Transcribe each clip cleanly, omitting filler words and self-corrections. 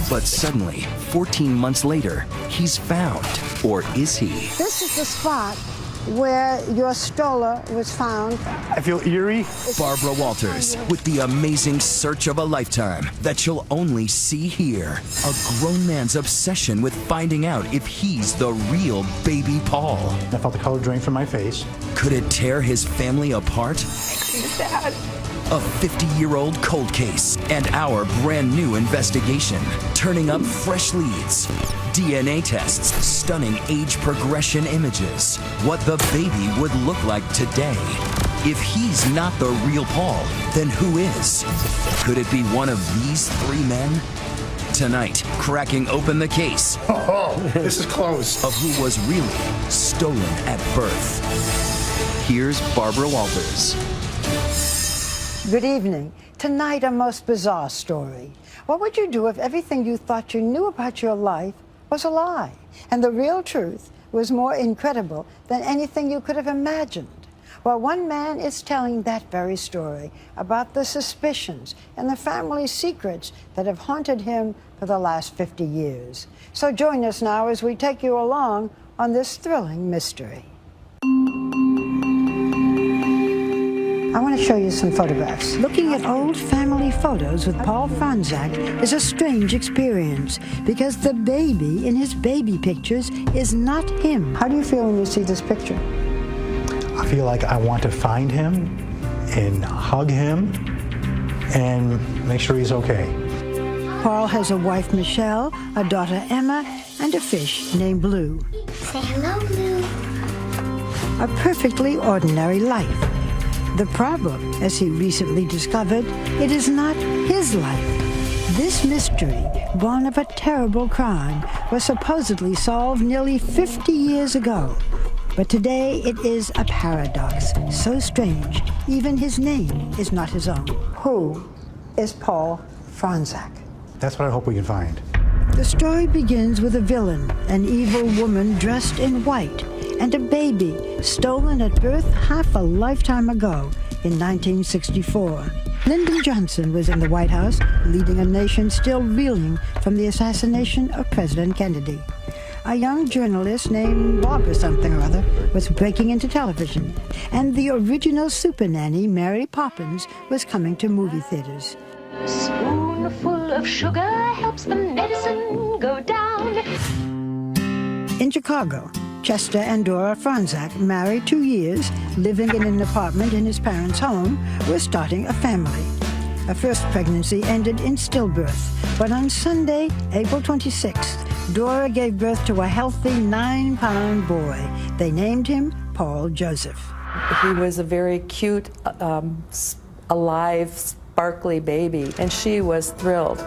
But suddenly, 14 months later, he's found. Or is he? This is the spot where your stroller was found. I feel eerie. Barbara Walters with the amazing search of a lifetime that you'll only see here. A grown man's obsession with finding out if he's the real baby Paul. I felt the color drain from my face. Could it tear his family apart? Dad. A 50-year-old cold case and our brand new investigation. Turning up fresh leads, DNA tests, stunning age progression images. What the baby would look like today. If he's not the real Paul, then who is? Could it be one of these three men? Tonight, cracking open the case Oh, this is close. of who was really stolen at birth. Here's Barbara Walters. Good evening. Tonight, a most bizarre story. What would you do if everything you thought you knew about your life was a lie, and the real truth was more incredible than anything you could have imagined? Well, one man is telling that very story about the suspicions and the family secrets that have haunted him for the last 50 years. So join us now as we take you along on this thrilling mystery. I want to show you some photographs. Looking at old family photos with Paul Franzak is a strange experience because the baby in his baby pictures is not him. How do you feel when you see this picture? I feel like I want to find him and hug him and make sure he's okay. Paul has a wife, Michelle, a daughter, Emma, and a fish named Blue. Say hello, Blue. A perfectly ordinary life. The problem, as he recently discovered, it is not his life. This mystery, born of a terrible crime, was supposedly solved nearly 50 years ago. But today it is a paradox, so strange, even his name is not his own. Who is Paul Franzak? That's what I hope we can find. The story begins with a villain, an evil woman dressed in white, and a baby stolen at birth half a lifetime ago in 1964. Lyndon Johnson was in the White House, leading a nation still reeling from the assassination of President Kennedy. A young journalist named Barbara something or other was breaking into television, and the original super nanny, Mary Poppins, was coming to movie theaters. A spoonful of sugar helps the medicine go down. In Chicago, Chester and Dora Franzak, married 2 years, living in an apartment in his parents' home, were starting a family. A first pregnancy ended in stillbirth, but on Sunday, April 26th, Dora gave birth to a healthy 9-pound boy. They named him Paul Joseph. He was a very cute, alive, sparkly baby, and she was thrilled.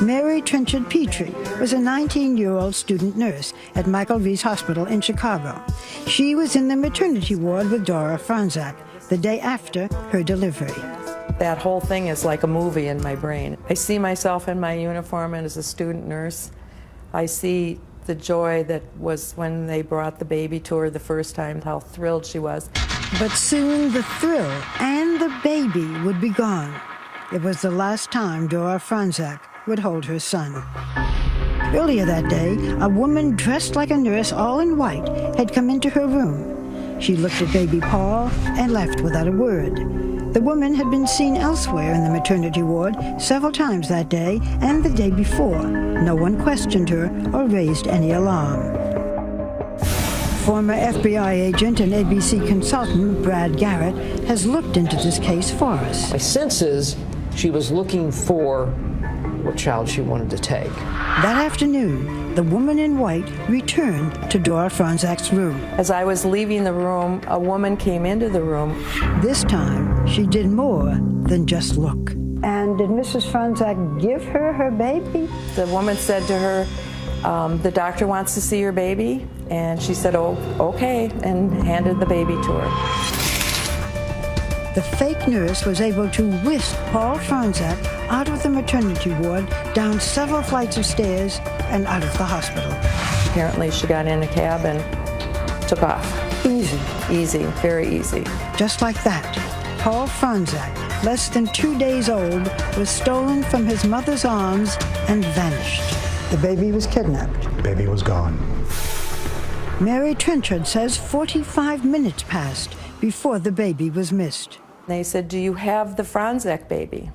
Mary Trenchard Petrie was a 19-year-old student nurse at Michael Reese Hospital in Chicago. She was in the maternity ward with Dora Franzak the day after her delivery. That whole thing is like a movie in my brain. I see myself in my uniform and as a student nurse. I see the joy that was when they brought the baby to her the first time, how thrilled she was. But soon the thrill and the baby would be gone. It was the last time Dora Franzak would hold her son. Earlier that day, a woman dressed like a nurse, all in white, had come into her room. She looked at baby Paul and left without a word. The woman had been seen elsewhere in the maternity ward several times that day and the day before. No one questioned her or raised any alarm. Former FBI agent and ABC consultant Brad Garrett has looked into this case for us. My sense is she was looking for what child she wanted to take. That afternoon, the woman in white returned to Dora Franzak's room. As I was leaving the room, a woman came into the room. This time, she did more than just look. And did Mrs. Franzak give her her baby? The woman said to her, the doctor wants to see your baby. And she said, oh, okay, and handed the baby to her. The fake nurse was able to whisk Paul Franzak out of the maternity ward, down several flights of stairs, and out of the hospital. Apparently she got in a cab and took off. Easy. Easy, very easy. Just like that, Paul Franzak less than 2 days old, was stolen from his mother's arms and vanished. The baby was kidnapped. The baby was gone. Mary Trenchard says 45 minutes passed before the baby was missed. They said, "Do you have the Franzek baby?"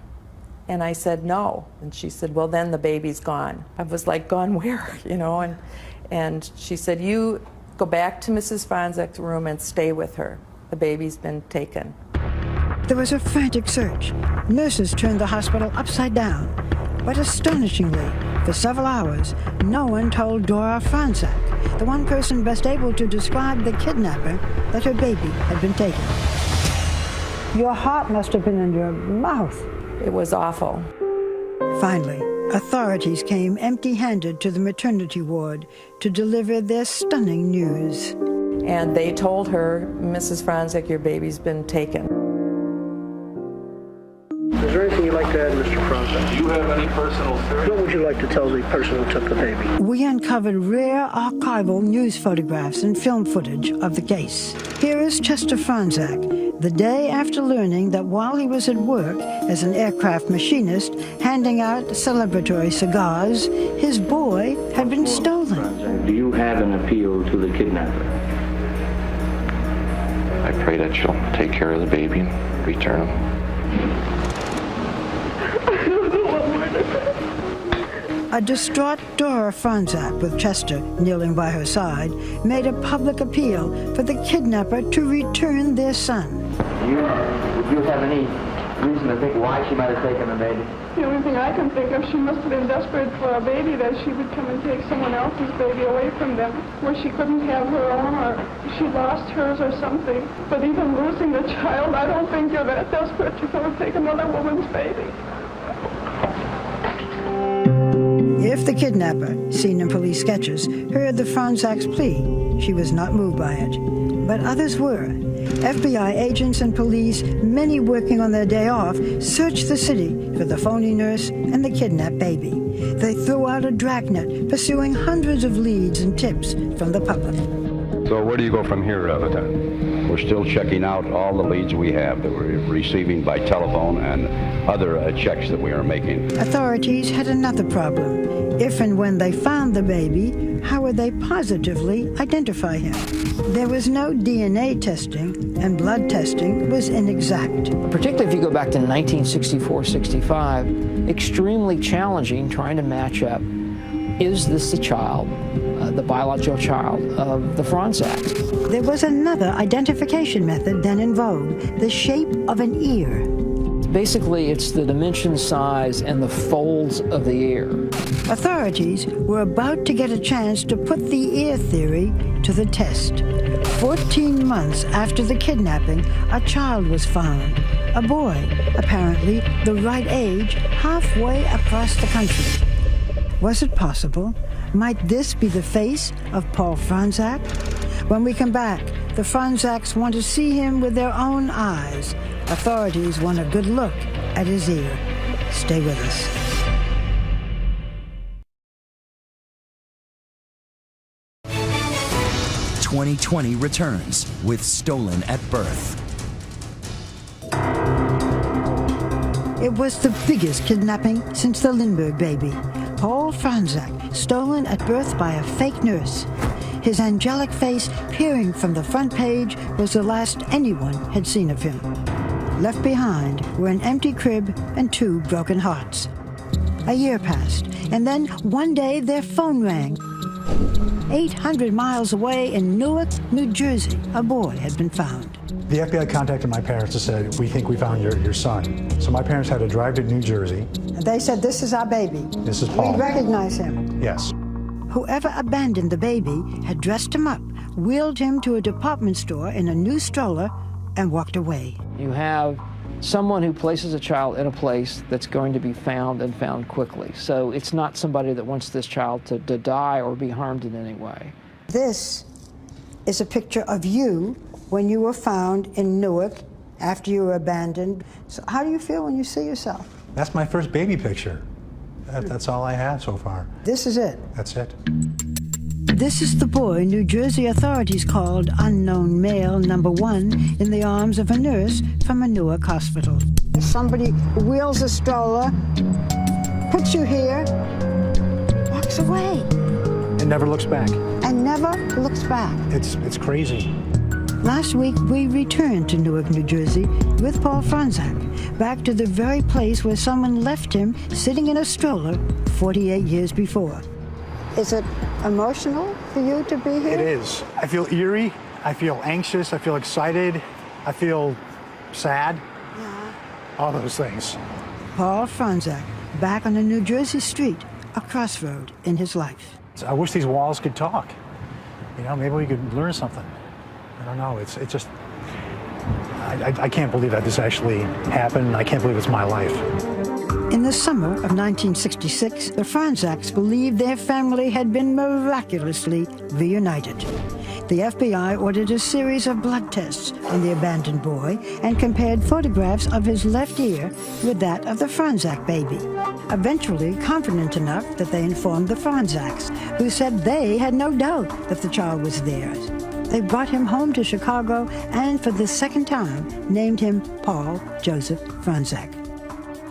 And I said, "No." And she said, "Well, then the baby's gone." I was like, "Gone where?" You know, and she said, "You go back to Mrs. Franzek's room and stay with her. The baby's been taken." There was a frantic search. Nurses turned the hospital upside down. But astonishingly, for several hours, no one told Dora Franzek, the one person best able to describe the kidnapper, that her baby had been taken. Your heart must have been in your mouth. It was awful. Finally, authorities came empty-handed to the maternity ward to deliver their stunning news. And they told her, "Mrs. Franzek, your baby's been taken." Is there anything you'd like to add, Mr. Franzek? Do you have any personal theory? What would you like to tell the person who took the baby? We uncovered rare archival news photographs and film footage of the case. Here is Chester Franzek, the day after learning that while he was at work as an aircraft machinist handing out celebratory cigars, his boy had been stolen. Do you have an appeal to the kidnapper? I pray that she'll take care of the baby and return him. A distraught Dora Franzek, with Chester kneeling by her side, made a public appeal for the kidnapper to return their son. Do you have any reason to think why she might have taken the baby? The only thing I can think of, she must have been desperate for a baby, that she would come and take someone else's baby away from them, where she couldn't have her own, or she lost hers or something. But even losing the child, I don't think you're that desperate to go and take another woman's baby. If the kidnapper, seen in police sketches, heard the Franzek's plea, she was not moved by it. But others were. FBI agents and police, many working on their day off, searched the city for the phony nurse and the kidnapped baby. They threw out a dragnet, pursuing hundreds of leads and tips from the public. So where do you go from here, Lieutenant? We're still checking out all the leads we have that we're receiving by telephone and other checks that we are making. Authorities had another problem. If and when they found the baby, how would they positively identify him? There was no DNA testing, and blood testing was inexact. Particularly if you go back to 1964-65, extremely challenging trying to match up, is this the child, the biological child of the Franzeks? There was another identification method then in vogue, the shape of an ear. Basically, it's the dimension, size, and the folds of the ear. Authorities were about to get a chance to put the ear theory to the test. 14 months after the kidnapping, a child was found. A boy, apparently the right age, halfway across the country. Was it possible? Might this be the face of Paul Franzek? When we come back, the Franzeks want to see him with their own eyes. Authorities want a good look at his ear. Stay with us. "2020 returns with Stolen at Birth." It was the biggest kidnapping since the Lindbergh baby. Paul Franzek, stolen at birth by a fake nurse. His angelic face peering from the front page was the last anyone had seen of him. Left behind were an empty crib and 2 broken hearts. A year passed, and then one day their phone rang. 800 miles away in Newark, New Jersey, a boy had been found. The FBI contacted my parents and said, "We think we found your son." So my parents had to drive to New Jersey. And they said, "This is our baby. This is Paul. We recognize him." Yes. Whoever abandoned the baby had dressed him up, wheeled him to a department store in a new stroller, and walked away. You have someone who places a child in a place that's going to be found and found quickly. So it's not somebody that wants this child to die or be harmed in any way. This is a picture of you when you were found in Newark after you were abandoned. So how do you feel when you see yourself? That's my first baby picture. That's all I have so far. This is it? That's it. This is the boy New Jersey authorities called unknown male number 1 in the arms of a nurse from a Newark hospital. somebody wheels a stroller, puts you here, walks away. It never looks back. And never looks back. It's crazy. Last week, we returned to Newark, New Jersey with Paul Franzak, back to the very place where someone left him sitting in a stroller 48 years before. Is it emotional for you to be here? It is. I feel eerie. I feel anxious. I feel excited. I feel sad. Yeah. All those things. Paul Franzak, back on a New Jersey street, a crossroad in his life. I wish these walls could talk. You know, maybe we could learn something. I don't know. It's just, I can't believe that this actually happened. I can't believe it's my life. In the summer of 1966, the Franzaks believed their family had been miraculously reunited. The FBI ordered a series of blood tests on the abandoned boy and compared photographs of his left ear with that of the Franzak baby. Eventually, confident enough that they informed the Franzaks, who said they had no doubt that the child was theirs. They brought him home to Chicago and, for the second time, named him Paul Joseph Franzak.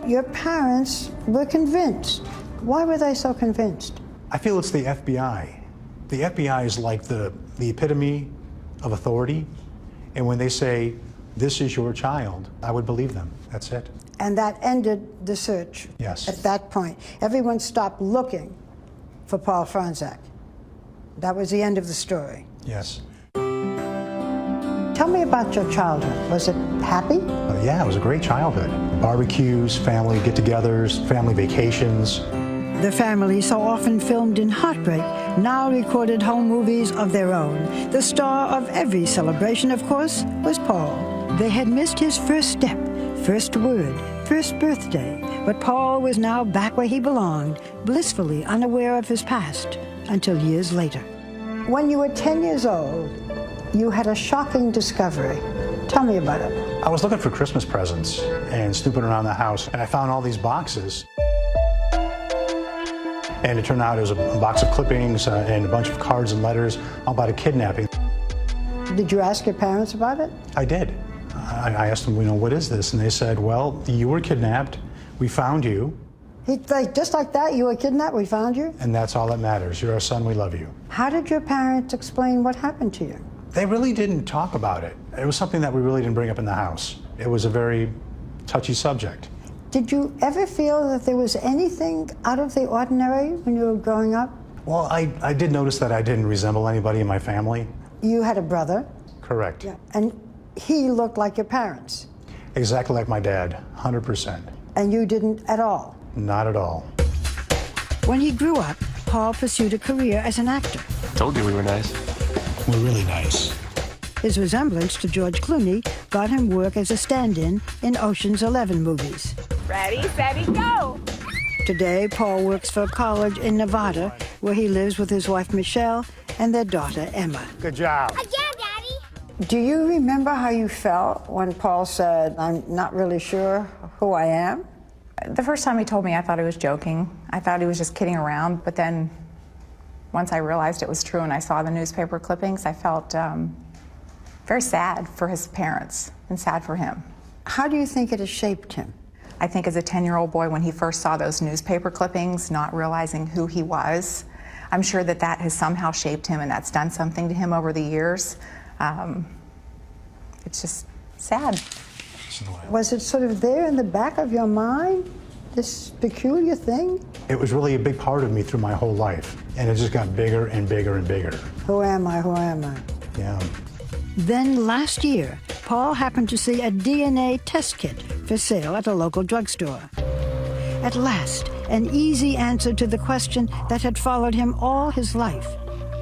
Your parents were convinced. Why were they so convinced? I feel it's the FBI. The FBI is like the epitome of authority. And when they say, this is your child, I would believe them. That's it. And that ended the search. Yes. At that point, everyone stopped looking for Paul Franzak. That was the end of the story. Yes. Tell me about your childhood. Was it happy? Yeah, it was a great childhood. Barbecues, family get-togethers, family vacations. The family, so often filmed in heartbreak, now recorded home movies of their own. The star of every celebration, of course, was Paul. They had missed his first step, first word, first birthday, but Paul was now back where he belonged, blissfully unaware of his past, until years later. When you were 10 years old, you had a shocking discovery. Tell me about it. I was looking for Christmas presents and snooping around the house, and I found all these boxes. And it turned out it was a box of clippings and a bunch of cards and letters all about a kidnapping. Did you ask your parents about it? I did. I asked them, what is this? And they said, well, you were kidnapped. We found you. Just like that, you were kidnapped, we found you? And that's all that matters. You're our son, we love you. How did your parents explain what happened to you? They really didn't talk about it. It was something that we really didn't bring up in the house. It was a very touchy subject. Did you ever feel that there was anything out of the ordinary when you were growing up? Well, I did notice that I didn't resemble anybody in my family. You had a brother? Correct. Yeah. And he looked like your parents? Exactly like my dad, 100%. And you didn't at all? Not at all. When he grew up, Paul pursued a career as an actor. Told you we were nice. We're really nice. His resemblance to George Clooney got him work as a stand-in in Ocean's 11 movies. Ready, steady, go! Today, Paul works for a college in Nevada, where he lives with his wife, Michelle, and their daughter, Emma. Good job. Again, Daddy! Do you remember how you felt when Paul said, I'm not really sure who I am? The first time he told me, I thought he was joking. I thought he was just kidding around, but then once I realized it was true and I saw the newspaper clippings, I felt very sad for his parents and sad for him. How do you think it has shaped him? I think as a 10-year-old boy, when he first saw those newspaper clippings, not realizing who he was, I'm sure that that has somehow shaped him and that's done something to him over the years. It's just sad. Was it sort of there in the back of your mind, this peculiar thing? It was really a big part of me through my whole life, and it just got bigger and bigger and bigger. Who am I? Who am I? Yeah. Then last year, Paul happened to see a DNA test kit for sale at a local drugstore. At last, an easy answer to the question that had followed him all his life.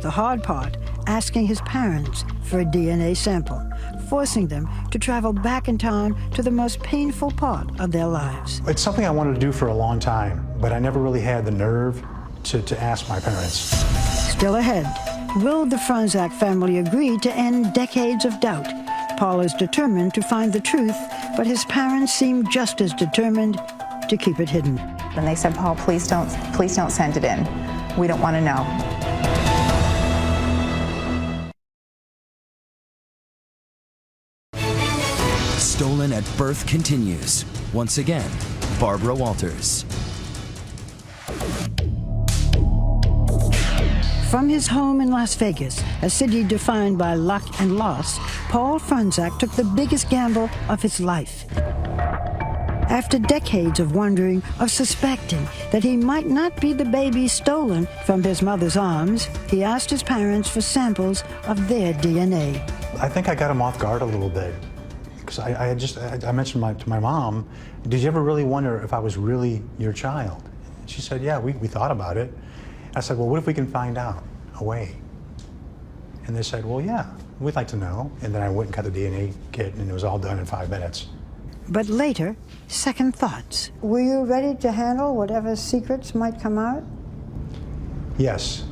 The hard part, asking his parents for a DNA sample, forcing them to travel back in time to the most painful part of their lives. It's something I wanted to do for a long time, but I never really had the nerve to ask my parents. Still ahead, will the Franzak family agree to end decades of doubt? Paul is determined to find the truth, but his parents seem just as determined to keep it hidden. And they said, Paul, please don't send it in. We don't want to know. Stolen at Birth continues. Once again, Barbara Walters. From his home in Las Vegas, a city defined by luck and loss, Paul Franczak took the biggest gamble of his life. After decades of wondering, of suspecting that he might not be the baby stolen from his mother's arms, he asked his parents for samples of their DNA. I think I got him off guard a little bit, because I mentioned to my mom, did you ever really wonder if I was really your child? She said, yeah, we thought about it. I said, well, what if we can find out a way? And they said, well, yeah, we'd like to know. And then I went and cut the DNA kit, and it was all done in 5 minutes. But later, second thoughts. Were you ready to handle whatever secrets might come out? Yes.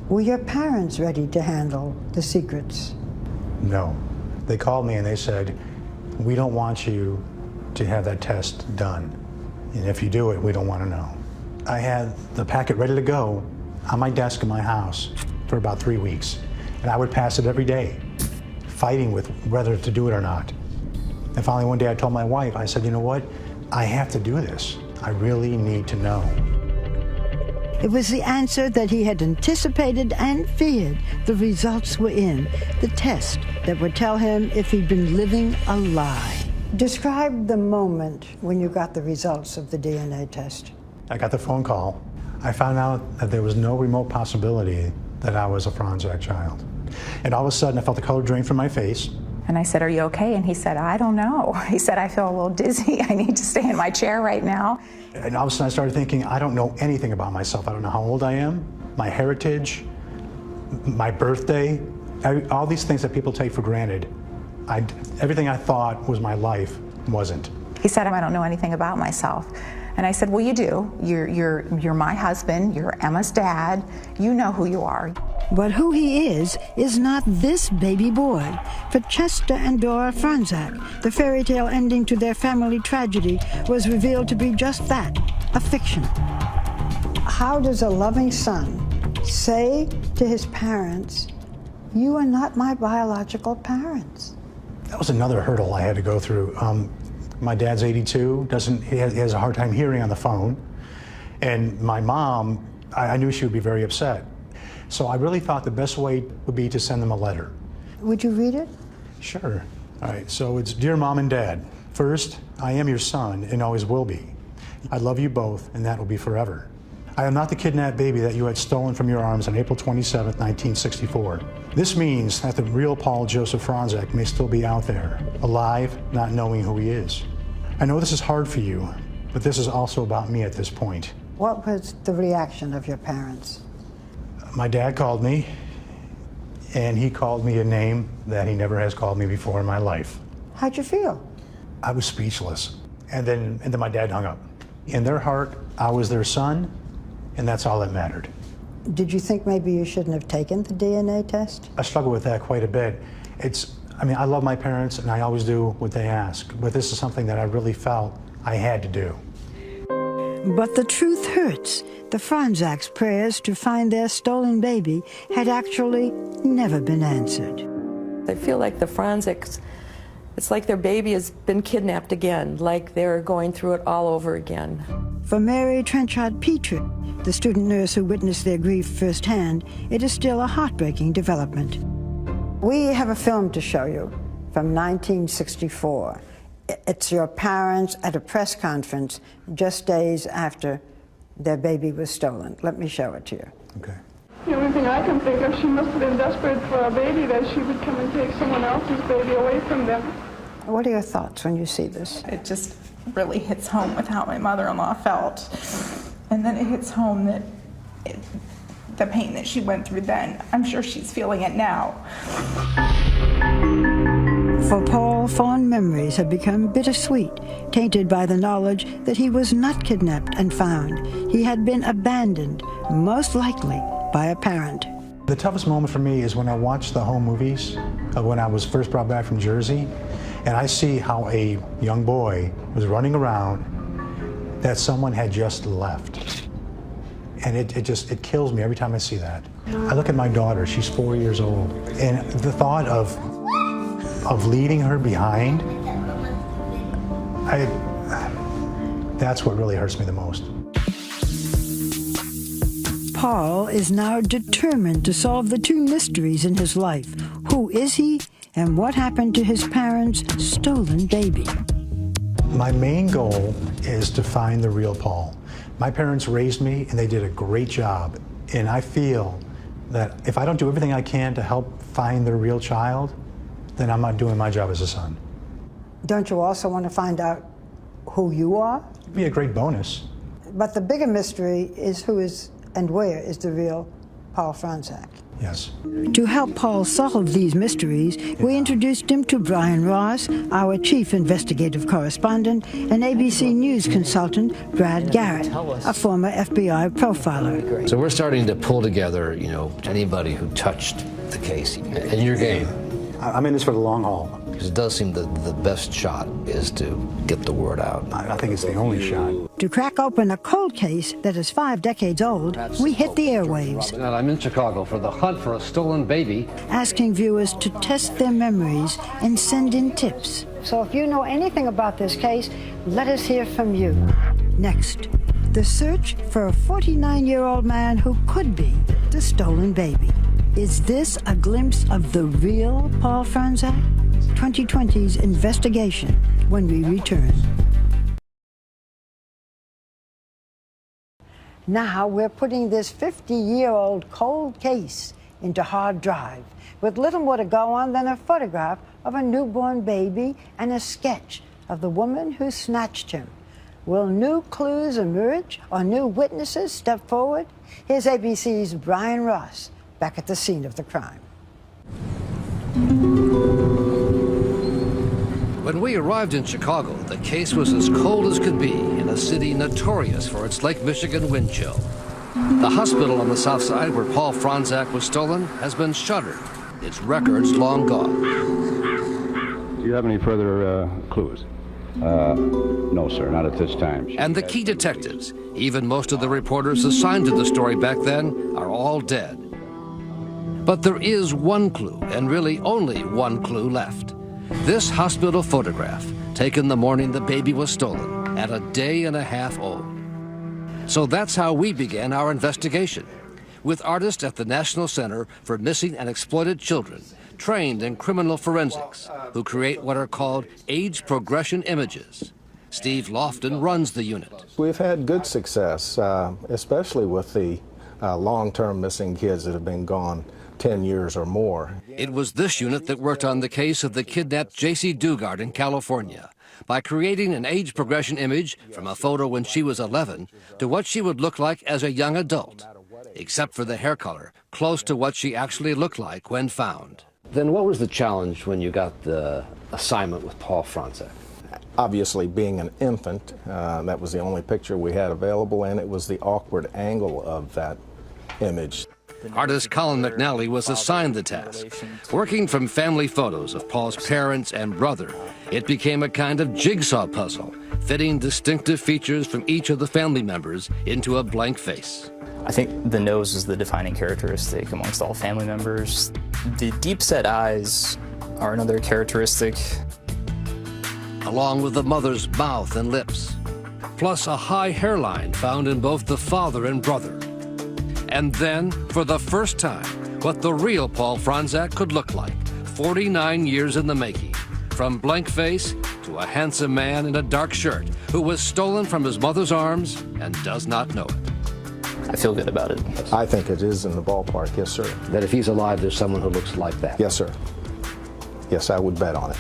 Were your parents ready to handle the secrets? No. They called me and they said, we don't want you to have that test done. And if you do it, we don't want to know. I had the packet ready to go on my desk in my house for about 3 weeks. And I would pass it every day, fighting with whether to do it or not. And finally one day I told my wife, I said, you know what? I have to do this. I really need to know. It was the answer that he had anticipated and feared. The results were in. The test that would tell him if he'd been living a lie. Describe the moment when you got the results of the DNA test. I got the phone call. I found out that there was no remote possibility that I was a Franczak child. And all of a sudden I felt the color drain from my face. And I said, are you okay? And he said, I don't know. He said, I feel a little dizzy. I need to stay in my chair right now. And all of a sudden I started thinking, I don't know anything about myself. I don't know how old I am, my heritage, my birthday, all these things that people take for granted. Everything I thought was my life wasn't. He said, I don't know anything about myself. And I said, well, you do. You're my husband. You're Emma's dad. You know who you are. But who he is not this baby boy. For Chester and Dora Franczak, the fairy tale ending to their family tragedy was revealed to be just that, a fiction. How does a loving son say to his parents, you are not my biological parents? That was another hurdle I had to go through. My dad's 82, he has a hard time hearing on the phone. And my mom, I knew she would be very upset. So I really thought the best way would be to send them a letter. Would you read it? Sure. All right, so it's Dear Mom and Dad. First, I am your son and always will be. I love you both, and that will be forever. I am not the kidnapped baby that you had stolen from your arms on April 27, 1964. This means that the real Paul Joseph Franczak may still be out there, alive, not knowing who he is. I know this is hard for you, but this is also about me at this point. What was the reaction of your parents? My dad called me, and he called me a name that he never has called me before in my life. How'd you feel? I was speechless. And then my dad hung up. In their heart, I was their son, and that's all that mattered. Did you think maybe you shouldn't have taken the DNA test? I struggle with that quite a bit. I love my parents, and I always do what they ask, but this is something that I really felt I had to do. But the truth hurts. The Franczaks' prayers to find their stolen baby had actually never been answered. I feel like the Franczaks, it's like their baby has been kidnapped again, like they're going through it all over again. For Mary Trenchard Petrie, the student nurse who witnessed their grief firsthand, it is still a heartbreaking development. We have a film to show you from 1964. It's your parents at a press conference just days after their baby was stolen. Let me show it to you. Okay. The only thing I can think of, she must have been desperate for a baby, that she would come and take someone else's baby away from them. What are your thoughts when you see this? It just really hits home with how my mother-in-law felt. And then it hits home that the pain that she went through then, I'm sure she's feeling it now. For Paul, fond memories have become bittersweet, tainted by the knowledge that he was not kidnapped and found. He had been abandoned, most likely by a parent. The toughest moment for me is when I watch the home movies of when I was first brought back from Jersey, and I see how a young boy was running around that someone had just left. And it kills me every time I see that. I look at my daughter, she's 4 years old, and the thought of leading her behind That's what really hurts me the most. Paul is now determined to solve the two mysteries in his life. Who is he, and what happened to his parents' stolen baby? My main goal is to find the real Paul. My parents raised me, and they did a great job. And I feel that if I don't do everything I can to help find the real child, then I'm not doing my job as a son. Don't you also want to find out who you are? It'd be a great bonus. But the bigger mystery is who is and where is the real Paul Franczak. Yes. To help Paul solve these mysteries, we introduced him to Brian Ross, our chief investigative correspondent, and ABC News consultant, Brad Garrett, a former FBI profiler. So we're starting to pull together, anybody who touched the case in your game. I'm in this for the long haul. Because it does seem that the best shot is to get the word out. I think it's the only shot. To crack open a cold case that is 5 decades old, we hit the airwaves. And I'm in Chicago for the hunt for a stolen baby. Asking viewers to test their memories and send in tips. So if you know anything about this case, let us hear from you. Next, the search for a 49-year-old man who could be the stolen baby. Is this a glimpse of the real Paul Franczak? 2020's investigation when we return. Now we're putting this 50-year-old cold case into hard drive with little more to go on than a photograph of a newborn baby and a sketch of the woman who snatched him. Will new clues emerge or new witnesses step forward? Here's ABC's Brian Ross back at the scene of the crime. When we arrived in Chicago, the case was as cold as could be in a city notorious for its Lake Michigan wind chill. The hospital on the south side where Paul Franczak was stolen has been shuttered, its records long gone. Do you have any further clues? No, sir, not at this time. And the key detectives, even most of the reporters assigned to the story back then, are all dead. But there is one clue, and really only one clue left. This hospital photograph, taken the morning the baby was stolen, at a day and a half old. So that's how we began our investigation, with artists at the National Center for Missing and Exploited Children, trained in criminal forensics, who create what are called age progression images. Steve Lofton runs the unit. We've had good success, especially with the long-term missing kids that have been gone 10 years or more. It was this unit that worked on the case of the kidnapped J.C. Dugard in California by creating an age progression image from a photo when she was 11 to what she would look like as a young adult, except for the hair color, close to what she actually looked like when found. Then what was the challenge when you got the assignment with Paul Franczak? Obviously, being an infant, that was the only picture we had available, and it was the awkward angle of that image. Artist Colin McNally was assigned the task. Working from family photos of Paul's parents and brother, it became a kind of jigsaw puzzle, fitting distinctive features from each of the family members into a blank face. I think the nose is the defining characteristic amongst all family members. The deep-set eyes are another characteristic. Along with the mother's mouth and lips, plus a high hairline found in both the father and brother. And then, for the first time, what the real Paul Franczak could look like, 49 years in the making, from blank face to a handsome man in a dark shirt who was stolen from his mother's arms and does not know it. I feel good about it. I think it is in the ballpark, yes, sir. That if he's alive, there's someone who looks like that? Yes, sir. Yes, I would bet on it.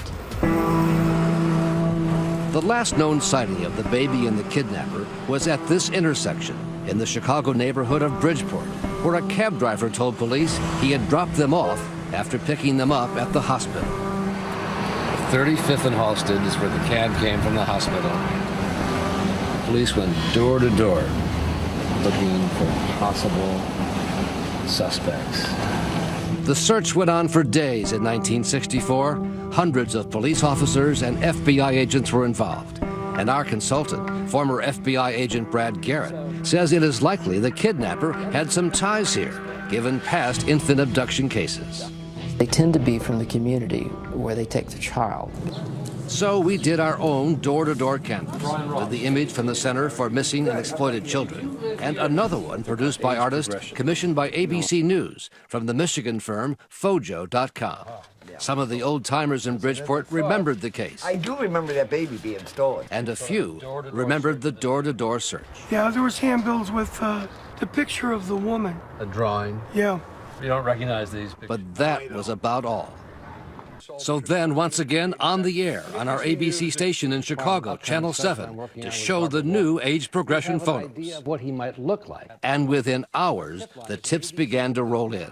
The last known sighting of the baby and the kidnapper was at this intersection in the Chicago neighborhood of Bridgeport, where a cab driver told police he had dropped them off after picking them up at the hospital. 35th and Halsted is where the cab came from the hospital. Police went door to door looking for possible suspects. The search went on for days in 1964. Hundreds of police officers and FBI agents were involved. And our consultant, former FBI agent Brad Garrett, says it is likely the kidnapper had some ties here, given past infant abduction cases. They tend to be from the community where they take the child. So we did our own door-to-door canvas with the image from the Center for Missing and Exploited Children and another one produced by artists commissioned by ABC News from the Michigan firm Fojo.com. Some of the old-timers in Bridgeport remembered the case. I do remember that baby being stolen. And a few remembered the door-to-door search. Yeah, there was handbills with the picture of the woman. A drawing? Yeah. You don't recognize these pictures? But that was about all. So then, once again, on the air on our ABC station in Chicago, Channel 7, to show the new age progression photos. What he might look like. And within hours, the tips began to roll in.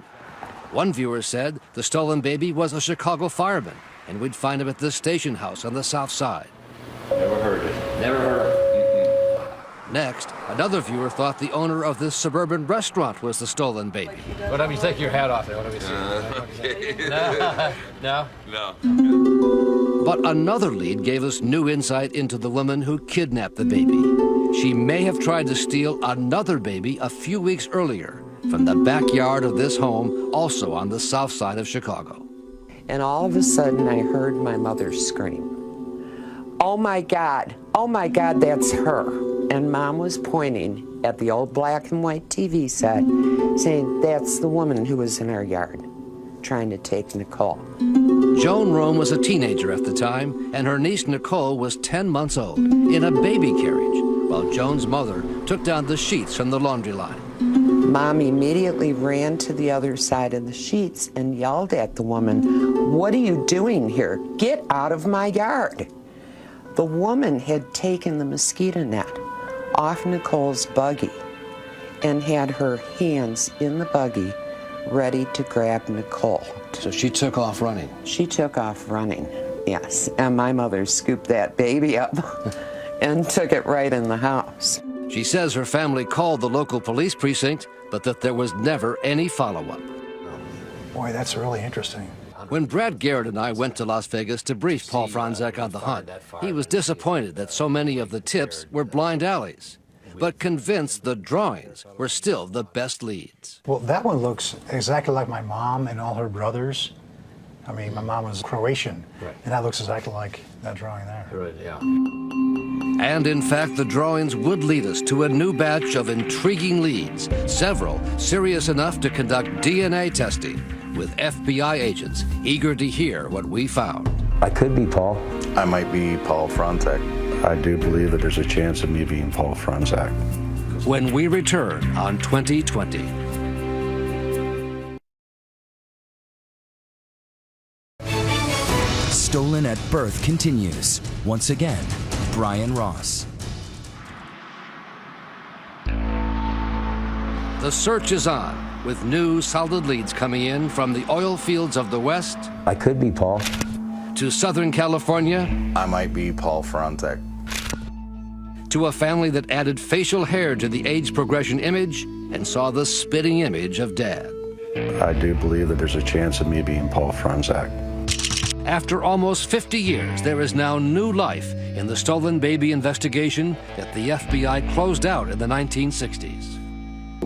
One viewer said the stolen baby was a Chicago fireman, and we'd find him at this station house on the south side. Never heard it. Never heard of it. Next, another viewer thought the owner of this suburban restaurant was the stolen baby. What have you take your hat off there? What have you seen? No? No. But another lead gave us new insight into the woman who kidnapped the baby. She may have tried to steal another baby a few weeks earlier from the backyard of this home, also on the south side of Chicago. And all of a sudden, I heard my mother scream, "Oh my God, that's her." And Mom was pointing at the old black and white TV set, saying, "That's the woman who was in our yard, trying to take Nicole." Joan Rome was a teenager at the time, and her niece Nicole was 10 months old, in a baby carriage, while Joan's mother took down the sheets from the laundry line. Mom immediately ran to the other side of the sheets and yelled at the woman, "What are you doing here? Get out of my yard." The woman had taken the mosquito net off Nicole's buggy and had her hands in the buggy ready to grab Nicole. So she took off running? She took off running, yes. And my mother scooped that baby up and took it right in the house. She says her family called the local police precinct, but that there was never any follow-up. Boy, that's really interesting. When Brad Garrett and I went to Las Vegas to brief Paul Franzek on the hunt, he was disappointed that so many of the tips were blind alleys, but convinced the drawings were still the best leads. Well, that one looks exactly like my mom and all her brothers. I mean, my mom was Croatian, and that looks exactly like that drawing there. Right, yeah. And in fact, the drawings would lead us to a new batch of intriguing leads, several serious enough to conduct DNA testing, with FBI agents eager to hear what we found. I could be Paul. I might be Paul Franzek. I do believe that there's a chance of me being Paul Franzek. When we return on 2020. Stolen at Birth continues. Once again, Brian Ross. The search is on, with new solid leads coming in from the oil fields of the West. I could be Paul. To Southern California. I might be Paul Franzek. To a family that added facial hair to the age progression image and saw the spitting image of Dad. I do believe that there's a chance of me being Paul Franzek. After almost 50 years, there is now new life in the stolen baby investigation that the FBI closed out in the 1960s.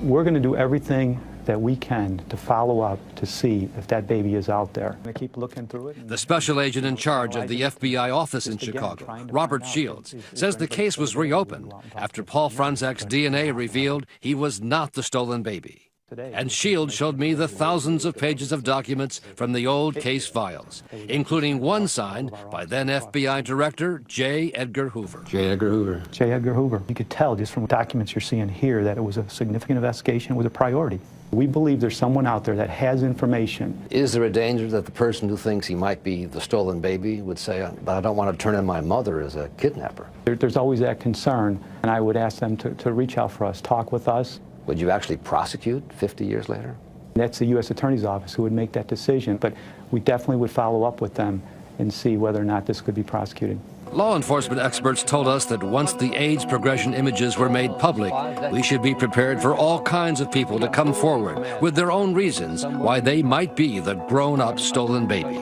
We're going to do everything that we can to follow up to see if that baby is out there. We keep looking through it. The special agent in charge of the FBI office in Chicago, Robert Shields, says the case was reopened after Paul Franzek's DNA revealed he was not the stolen baby. And Shields showed me the thousands of pages of documents from the old case files, including one signed by then FBI Director J. Edgar Hoover. J. Edgar Hoover. J. Edgar Hoover. You could tell just from documents you're seeing here that it was a significant investigation, it was a priority. We believe there's someone out there that has information. Is there a danger that the person who thinks he might be the stolen baby would say, but I don't want to turn in my mother as a kidnapper? There's always that concern, and I would ask them to reach out for us, talk with us. Would you actually prosecute 50 years later? That's the U.S. Attorney's Office who would make that decision, but we definitely would follow up with them and see whether or not this could be prosecuted. Law enforcement experts told us that once the age progression images were made public, we should be prepared for all kinds of people to come forward with their own reasons why they might be the grown-up stolen baby.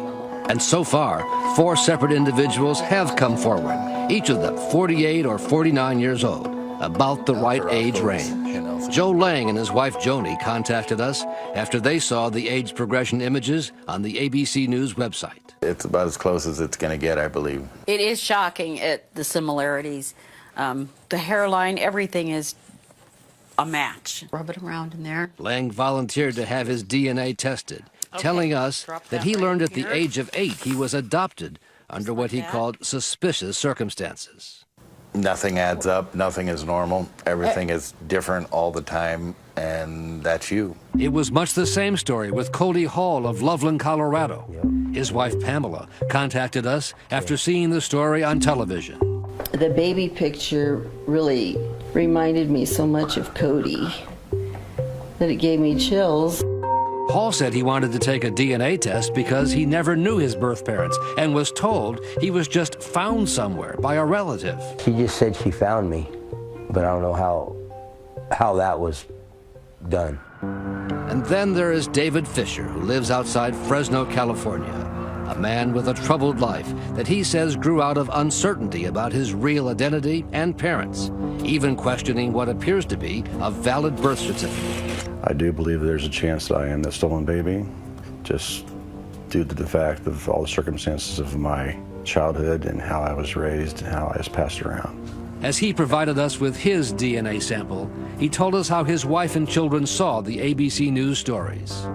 And so far, 4 separate individuals have come forward, each of them 48 or 49 years old, about the right age range. Joe Lang and his wife Joni contacted us after they saw the age progression images on the ABC News website. It's about as close as it's going to get, I believe. It is shocking at the similarities. The hairline, everything is a match. Rub it around in there. Lang volunteered to have his DNA tested, telling us that he learned at the age of 8 he was adopted under what he called suspicious circumstances. Nothing adds up. Nothing is normal. Everything is different all the time, and that's you. It was much the same story with Cody Hall of Loveland, Colorado. His wife, Pamela, contacted us after seeing the story on television. The baby picture really reminded me so much of Cody that it gave me chills. Paul said he wanted to take a DNA test because he never knew his birth parents and was told he was just found somewhere by a relative. She just said she found me, but I don't know how that was done. And then there is David Fisher, who lives outside Fresno, California. A man with a troubled life that he says grew out of uncertainty about his real identity and parents, even questioning what appears to be a valid birth certificate. I do believe there's a chance that I am the stolen baby, just due to the fact of all the circumstances of my childhood and how I was raised and how I was passed around. As he provided us with his DNA sample, he told us how his wife and children saw the ABC News stories.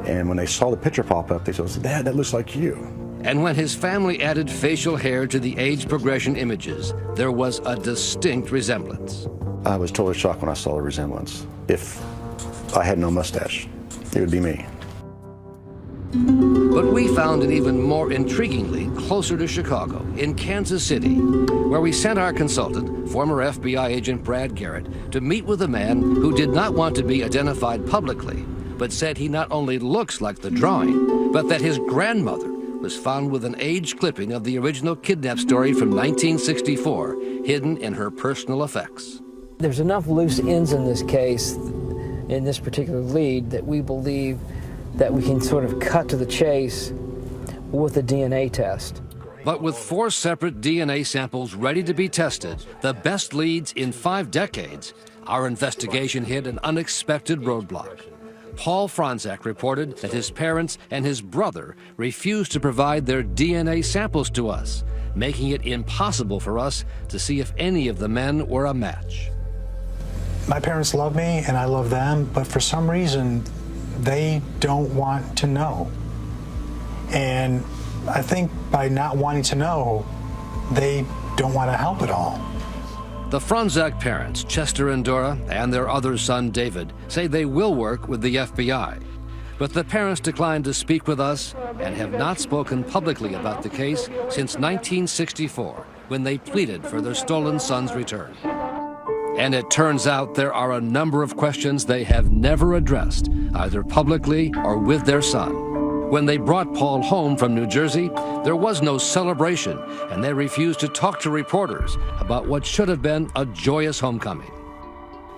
And when they saw the picture pop up, they said, "Dad, that looks like you." And when his family added facial hair to the age progression images, there was a distinct resemblance. I was totally shocked when I saw the resemblance. If I had no mustache, it would be me. But we found it even more intriguingly closer to Chicago, in Kansas City, where we sent our consultant, former FBI agent Brad Garrett, to meet with a man who did not want to be identified publicly, but said he not only looks like the drawing, but that his grandmother was found with an aged clipping of the original kidnap story from 1964 hidden in her personal effects. There's enough loose ends in this case, in this particular lead, that we believe that we can sort of cut to the chase with a DNA test. But with 4 separate DNA samples ready to be tested, the best leads in 5 decades, our investigation hit an unexpected roadblock. Paul Franczak reported that his parents and his brother refused to provide their DNA samples to us, making it impossible for us to see if any of the men were a match. My parents love me and I love them, but for some reason, they don't want to know. And I think by not wanting to know, they don't want to help at all. The Franczak parents, Chester and Dora, and their other son, David, say they will work with the FBI. But the parents declined to speak with us and have not spoken publicly about the case since 1964, when they pleaded for their stolen son's return. And it turns out there are a number of questions they have never addressed, either publicly or with their son. When they brought Paul home from New Jersey, there was no celebration, and they refused to talk to reporters about what should have been a joyous homecoming.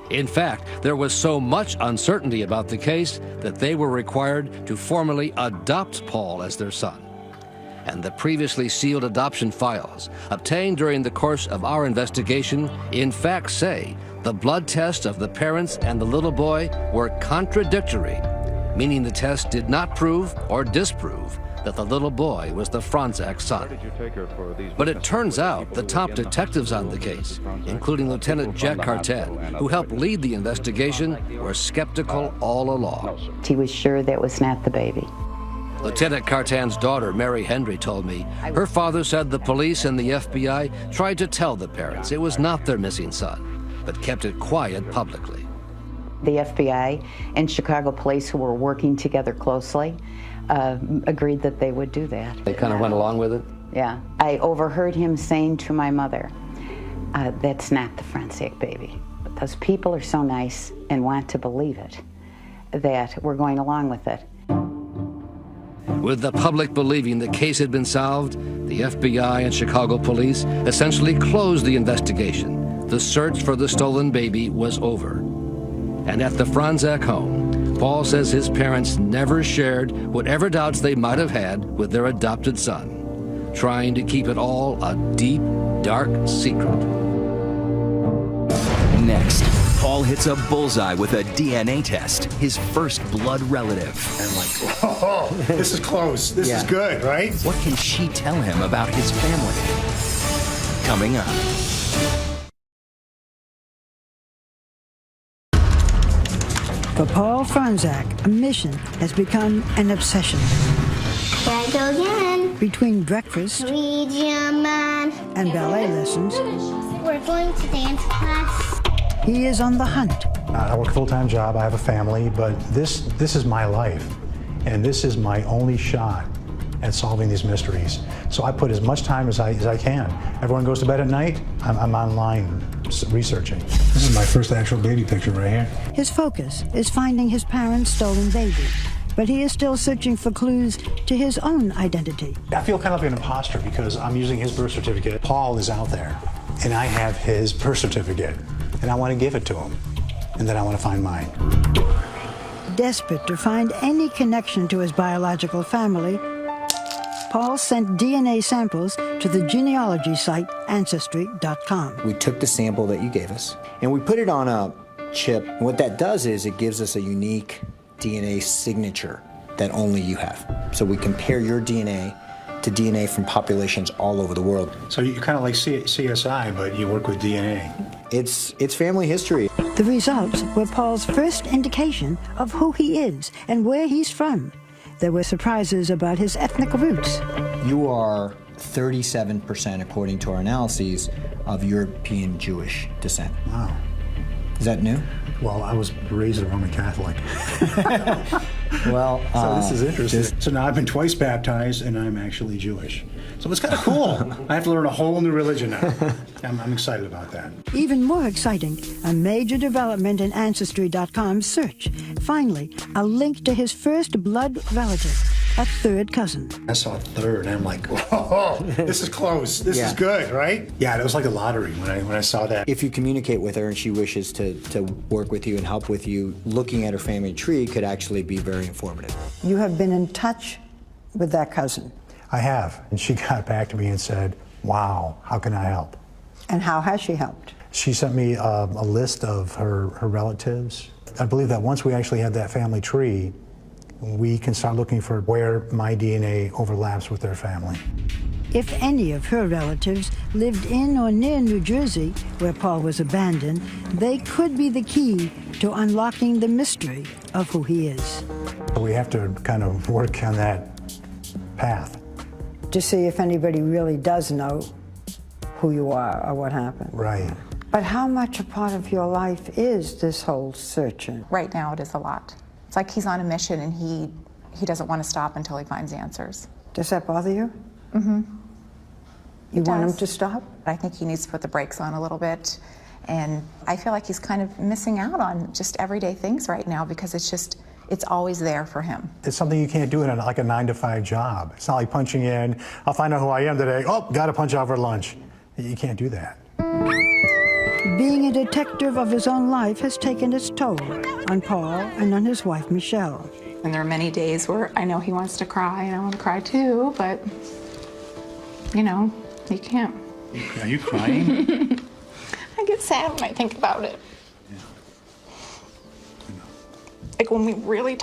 In fact, there was so much uncertainty about the case that they were required to formally adopt Paul as their son. And the previously sealed adoption files obtained during the course of our investigation in fact say the blood tests of the parents and the little boy were contradictory, meaning the test did not prove or disprove that the little boy was the Franczak son. But it turns out the top detectives on the case, including Lieutenant Jack Cartan, who helped lead the investigation, were skeptical all along. He was sure that was not the baby. Lieutenant Cartan's daughter, Mary Hendry, told me her father said the police and the FBI tried to tell the parents it was not their missing son, but kept it quiet publicly. The FBI and Chicago police, who were working together closely, agreed that they would do that. They kind of went along with it? Yeah. I overheard him saying to my mother, that's not the Franczak baby. But those people are so nice and want to believe it that we're going along with it. With the public believing the case had been solved, the FBI and Chicago police essentially closed the investigation. The search for the stolen baby was over. And at the Franczak home, Paul says his parents never shared whatever doubts they might have had with their adopted son, trying to keep it all a deep, dark secret. Next, Paul Paul hits a bullseye with a DNA test, his first blood relative. I'm like, oh, this is close. This is good, right? What can she tell him about his family? Coming up. For Paul Franczak, a mission has become an obsession. Here I go again. Between breakfast and ballet lessons, We're going to dance class. he is on the hunt. I work a full-time job, I have a family, but this is my life. And this is my only shot at solving these mysteries. So I put as much time as I can. Everyone goes to bed at night, I'm online researching. This is my first actual baby picture right here. His focus is finding his parents' stolen baby, but he is still searching for clues to his own identity. I feel kind of like an imposter because I'm using his birth certificate. Paul is out there, and I have his birth certificate, and I want to give it to him, and then I want to find mine. Desperate to find any connection to his biological family, Paul sent DNA samples to the genealogy site Ancestry.com. We took the sample that you gave us, and we put it on a chip. And what that does is it gives us a unique DNA signature that only you have. So we compare your DNA to DNA from populations all over the world. So you're kind of like CSI, but you work with DNA. It's family history. The results were Paul's first indication of who he is and where he's from. There were surprises about his ethnic roots. You are 37%, according to our analyses, of European Jewish descent. Wow. Is that new? Well, I was raised a Roman Catholic. Well, so this is interesting. So now I've been twice baptized, and I'm actually Jewish. So it's kind of cool. I have to learn a whole new religion now. I'm excited about that. Even more exciting, a major development in Ancestry.com's search. Finally, a link to his first blood relative, a third cousin. I saw a third, and I'm like, whoa, this is close. This is good, right? Yeah, it was like a lottery when I saw that. If you communicate with her and she wishes to work with you and help with you, looking at her family tree could actually be very informative. You have been in touch with that cousin. I have, and she got back to me and said, wow, how can I help? And how has she helped? She sent me a list of her relatives. I believe that once we actually have that family tree, we can start looking for where my DNA overlaps with their family. If any of her relatives lived in or near New Jersey, where Paul was abandoned, they could be the key to unlocking the mystery of who he is. We have to kind of work on that path. To see if anybody really does know who you are or what happened. Right. But how much a part of your life is this whole searching? Right now it is a lot. It's like he's on a mission and he doesn't want to stop until he finds answers. Does that bother you? Mm-hmm. You want him to stop? I think he needs to put the brakes on a little bit. And I feel like he's kind of missing out on just everyday things right now because it's always there for him. It's something you can't do in like a 9-to-5 job. It's not like punching in, I'll find out who I am today. Oh, got to punch out for lunch. You can't do that. Being a detective of his own life has taken its toll on Paul and on his wife, Michelle. And there are many days where I know he wants to cry and I want to cry too, but, you know, you can't. Are you crying? I get sad when I think about it. Like when we really